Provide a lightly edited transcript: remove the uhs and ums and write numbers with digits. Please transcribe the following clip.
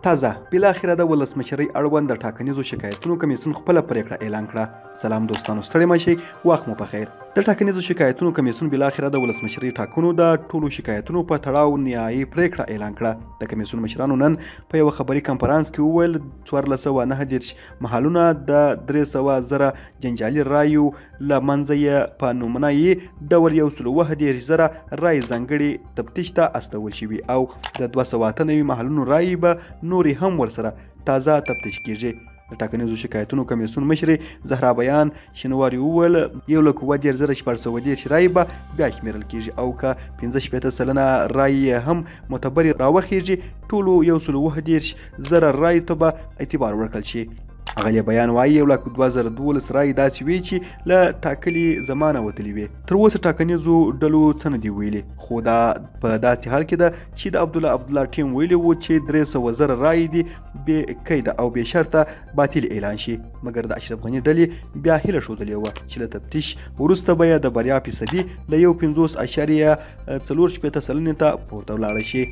تازه بلاخیره د دولسمشرۍ اړوند د ټاکنیزو شکایتونو کمېسیون خپله پریکړه اعلان کړه. سلام دوستانو، ستړي مه شئ، وخت مو پخیر. د ټاکنیزو شکایتونو کمېسیون بلاخیره د دولسمشرۍ ټاکنو د ټولو شکایتونو په تړاو نهایي پریکړه اعلان کړه. د کمېسیون مشرانو نن په یوه خبري کنفرانس کې وویل 1439 محلونه د 300,000 جنجالي رایو له منځه یې په نمونهیي ډول 131,000 رایې ځانګړي تفتیش ته استول شوي او د 298 محلونو رایې به نورې هم ورسره تازه تفتیش کیږي. د ټاکنیزو شکایتونو کمېسیون مشرې زهرا بیان شینواري وویل 1,30,410 رایې به بیا شمیرل کیږي او که 65% رایې هم معتبرې راوخیږي ټولو 131,000 رایو ته به اعتبار ورکړل شي. اغلې بیان وایي 1,2012 رایې داسې وې چې له ټاکلي زمانه وتلي وې. تر اوسه ټاکنیزو ډلو څه نه دي ویلي، خو دا په داسې حال کې ده چې د عبدالله ټیم ویلي وو چې 300,000 رایې دي بې قیده او بې شرطه باطل اعلان شي، مګر د اشرف غني ډلې بیا هیله ښودلې وه چې له تفتیش وروسته به یې د بریا فیصدي له 50.4% ته پورته ولاړه شي.